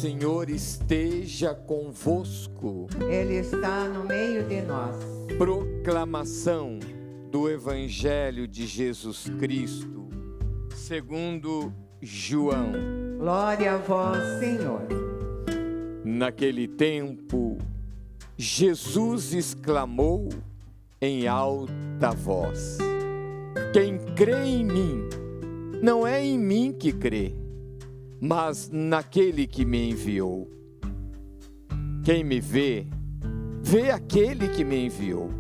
Senhor esteja convosco. Ele está no meio de nós. Proclamação do Evangelho de Jesus Cristo, segundo João. Glória a vós, Senhor. Naquele tempo, Jesus exclamou em alta voz: quem crê em mim, não é em mim que crê, mas naquele que me enviou. Quem me vê, vê aquele que me enviou.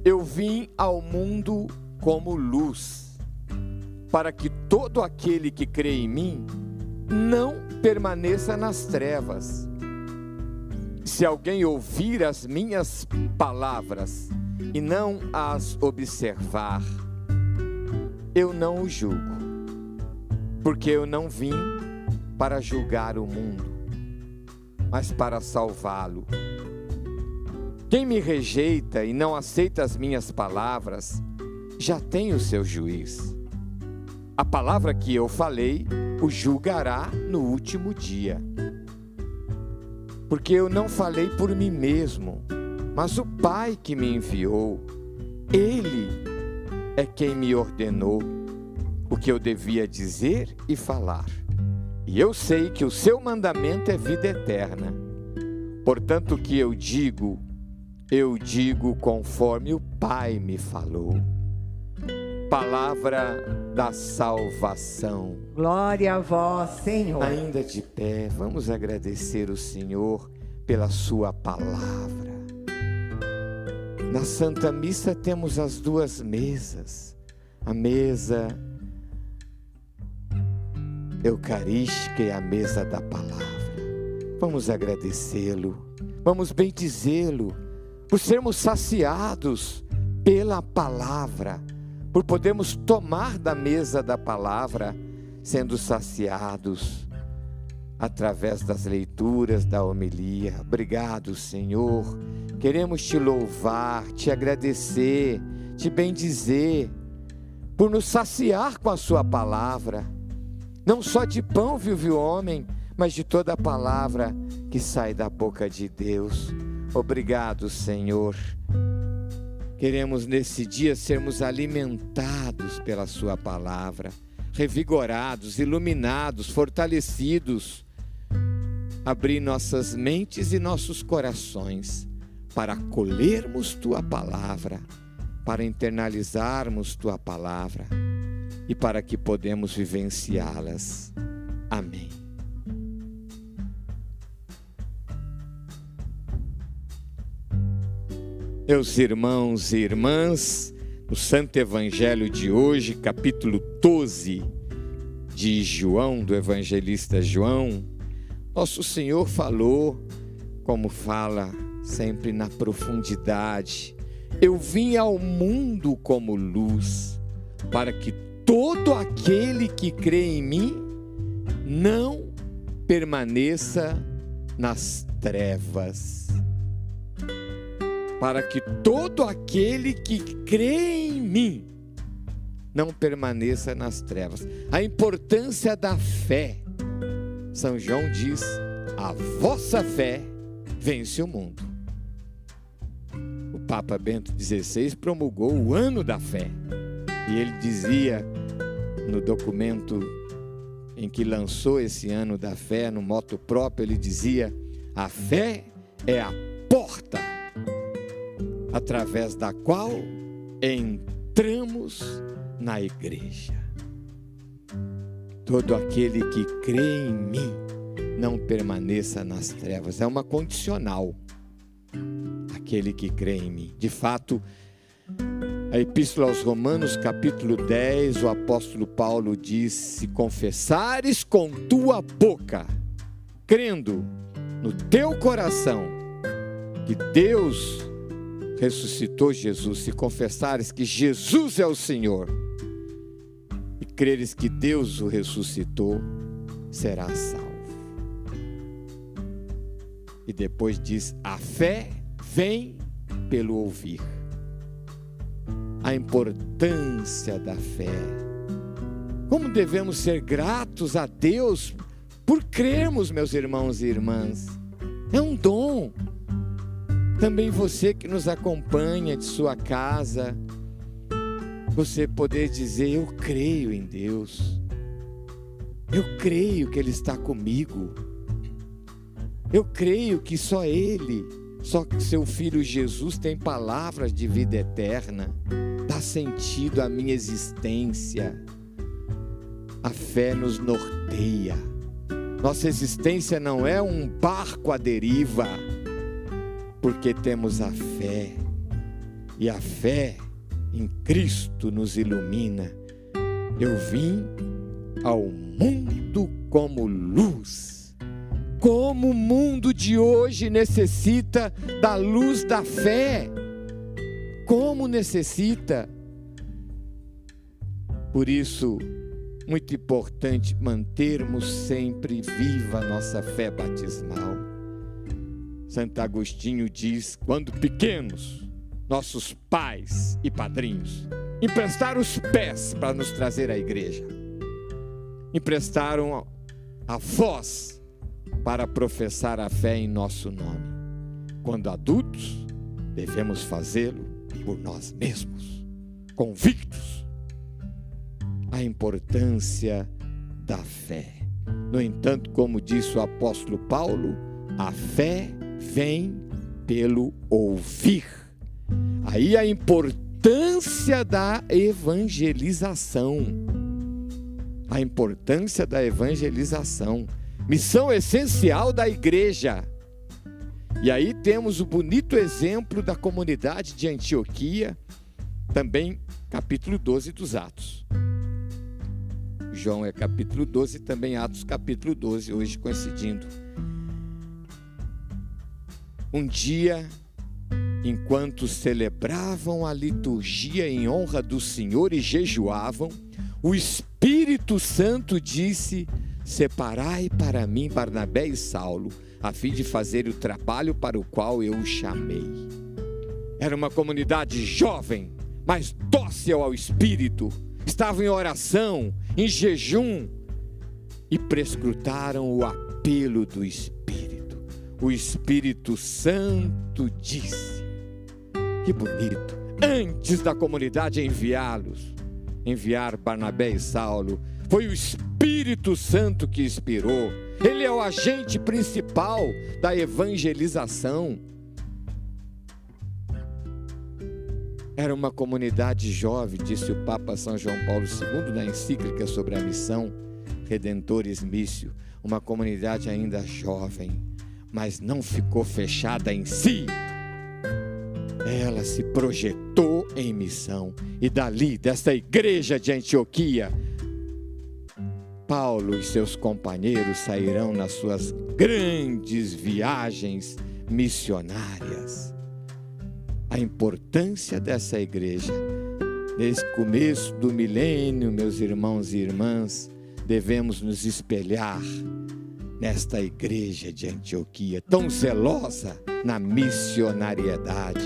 Eu vim ao mundo como luz, para que todo aquele que crê em mim não permaneça nas trevas. Se alguém ouvir as minhas palavras e não as observar, eu não o julgo, porque eu não vim para julgar o mundo, mas para salvá-lo. Quem me rejeita e não aceita as minhas palavras, já tem o seu juiz. A palavra que eu falei o julgará no último dia. Porque eu não falei por mim mesmo, mas o Pai que me enviou, Ele é quem me ordenou o que eu devia dizer e falar. E eu sei que o seu mandamento é vida eterna. Portanto, o que eu digo conforme o Pai me falou. Palavra da salvação. Glória a vós, Senhor. Ainda de pé, vamos agradecer o Senhor pela sua palavra. Na Santa Missa temos as duas mesas. A mesa eucarística e a mesa da palavra. Vamos agradecê-lo, vamos bendizê-lo, por sermos saciados pela palavra, por podermos tomar da mesa da palavra, sendo saciados através das leituras da homilia. Obrigado, Senhor. Queremos te louvar, te agradecer, te bendizer, por nos saciar com a sua palavra. Não só de pão vive o homem, mas de toda a palavra que sai da boca de Deus. Obrigado, Senhor. Queremos nesse dia sermos alimentados pela sua palavra, revigorados, iluminados, fortalecidos. Abrir nossas mentes e nossos corações para acolhermos tua palavra, para internalizarmos tua palavra e para que podemos vivenciá-las. Amém. Meus irmãos e irmãs, no Santo Evangelho de hoje, capítulo 12 de João, do evangelista João, nosso Senhor falou, como fala sempre na profundidade: eu vim ao mundo como luz, para que todo aquele que crê em mim não permaneça nas trevas. Para que todo aquele que crê em mim não permaneça nas trevas. A importância da fé. São João diz: a vossa fé vence o mundo. O Papa Bento XVI promulgou o ano da fé. E ele dizia, no documento em que lançou esse ano da fé, no moto próprio, ele dizia: a fé é a porta através da qual entramos na igreja. Todo aquele que crê em mim não permaneça nas trevas. É uma condicional. Aquele que crê em mim. De fato, a Epístola aos Romanos, capítulo 10, o apóstolo Paulo diz: se confessares com tua boca, crendo no teu coração que Deus ressuscitou Jesus, se confessares que Jesus é o Senhor e creres que Deus o ressuscitou, serás salvo. E depois diz: a fé vem pelo ouvir. A importância da fé. Como devemos ser gratos a Deus por crermos, meus irmãos e irmãs. É um dom. Também você que nos acompanha de sua casa, você poder dizer: eu creio em Deus, eu creio que Ele está comigo, eu creio que só Ele, só que seu Filho Jesus tem palavras de vida eterna, dá sentido à minha existência. A fé nos norteia. Nossa existência não é um barco à deriva, porque temos a fé, e a fé em Cristo nos ilumina. Eu vim ao mundo como luz. Como o mundo de hoje necessita da luz da fé. Como necessita. Por isso, muito importante mantermos sempre viva a nossa fé batismal. Santo Agostinho diz: quando pequenos, nossos pais e padrinhos emprestaram os pés para nos trazer à igreja, emprestaram a voz para professar a fé em nosso nome. Quando adultos, devemos fazê-lo por nós mesmos, convictos a importância da fé. No entanto, como disse o apóstolo Paulo, a fé vem pelo ouvir. Aí a importância da evangelização. A importância da evangelização. Missão essencial da igreja. E aí temos o bonito exemplo da comunidade de Antioquia, também capítulo 12 dos Atos. João é capítulo 12, também Atos capítulo 12, hoje coincidindo. Um dia, enquanto celebravam a liturgia em honra do Senhor e jejuavam, o Espírito Santo disse: separai para mim Barnabé e Saulo, a fim de fazer o trabalho para o qual eu os chamei. Era uma comunidade jovem, mas dócil ao Espírito. Estavam em oração, em jejum, e prescrutaram o apelo do Espírito. O Espírito Santo disse, que bonito, antes da comunidade enviar Barnabé e Saulo, foi o Espírito Santo que inspirou. Ele é o agente principal da evangelização. Era uma comunidade jovem, disse o Papa São João Paulo II na encíclica sobre a missão Redentores Missio, uma comunidade ainda jovem, mas não ficou fechada em si. Ela se projetou em missão, e dali, desta igreja de Antioquia, Paulo e seus companheiros sairão nas suas grandes viagens missionárias. A importância dessa igreja, nesse começo do milênio, meus irmãos e irmãs, devemos nos espelhar nesta igreja de Antioquia, tão zelosa na missionariedade.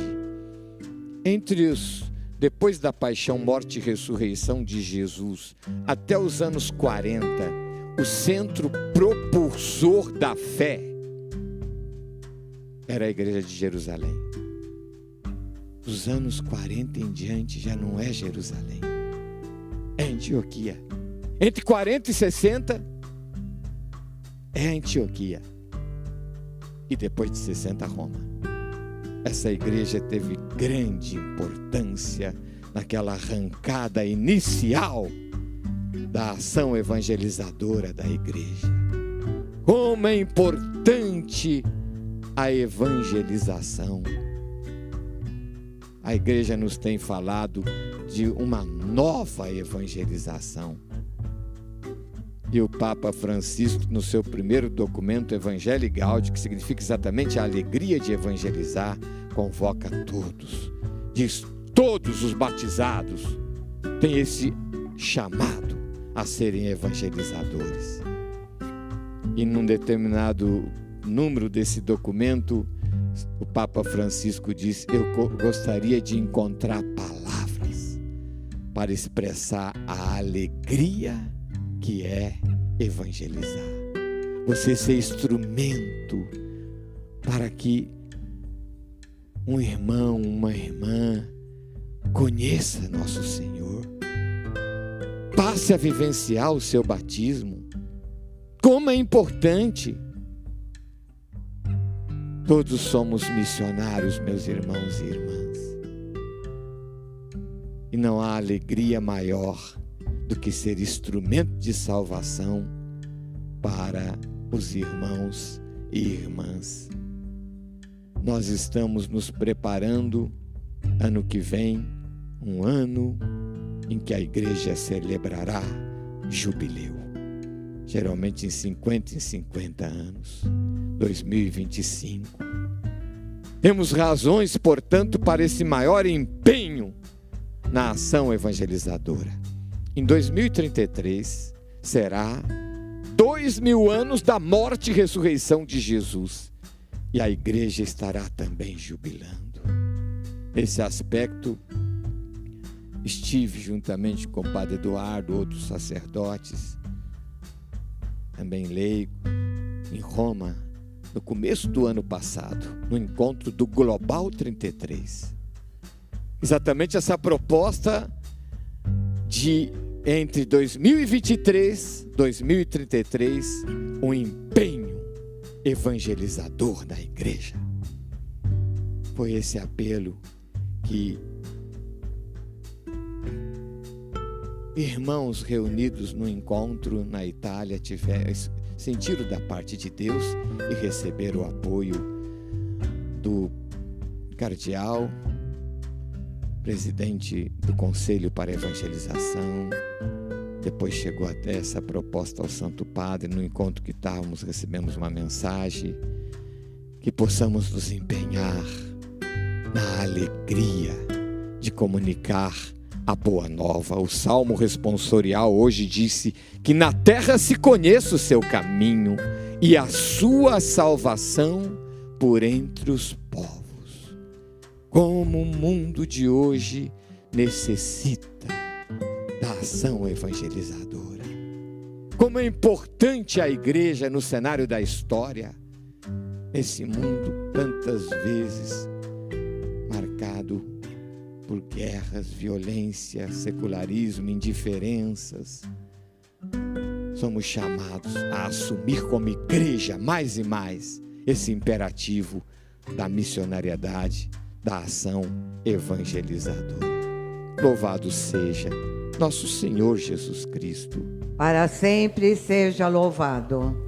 Depois da paixão, morte e ressurreição de Jesus, até os anos 40, o centro propulsor da fé era a igreja de Jerusalém. Dos anos 40 em diante já não é Jerusalém, é Antioquia. Entre 40 e 60 é Antioquia, e depois de 60 Roma. Essa igreja teve grande importância naquela arrancada inicial da ação evangelizadora da igreja. Como é importante a evangelização. A igreja nos tem falado de uma nova evangelização. E o Papa Francisco, no seu primeiro documento, Evangelii Gaudium, que significa exatamente a alegria de evangelizar, convoca todos. Diz: todos os batizados têm esse chamado a serem evangelizadores. E num determinado número desse documento, o Papa Francisco diz: eu gostaria de encontrar palavras para expressar a alegria que é evangelizar. você ser instrumento para que um irmão, uma irmã conheça nosso Senhor, passe a vivenciar o seu batismo. Como é importante! Todos somos missionários, meus irmãos e irmãs, e não há alegria maior do que ser instrumento de salvação para os irmãos e irmãs. Nós estamos nos preparando, ano que vem, um ano em que a igreja celebrará jubileu. Geralmente em 50 anos, 2025. Temos razões, portanto, para esse maior empenho na ação evangelizadora. Em 2033 será 2000 anos da morte e ressurreição de Jesus, e a igreja estará também jubilando. Nesse aspecto, estive juntamente com o Padre Eduardo, outros sacerdotes, também leigo, em Roma, no começo do ano passado, no encontro do Global 33. Exatamente essa proposta de, entre 2023 e 2033, um empenho evangelizador na igreja. Foi esse apelo que irmãos reunidos no encontro na Itália sentiram da parte de Deus e receberam o apoio do cardeal, presidente do Conselho para a Evangelização. Depois chegou até essa proposta ao Santo Padre. No encontro que estávamos, recebemos uma mensagem que possamos nos empenhar na alegria de comunicar a boa nova. O Salmo responsorial hoje disse que na terra se conheça o seu caminho e a sua salvação por entre os povos. Como o mundo de hoje necessita da ação evangelizadora. Como é importante a igreja no cenário da história, esse mundo tantas vezes marcado por guerras, violência, secularismo, indiferenças. Somos chamados a assumir como igreja mais e mais esse imperativo da missionariedade, da ação evangelizadora. Louvado seja nosso Senhor Jesus Cristo. Para sempre seja louvado.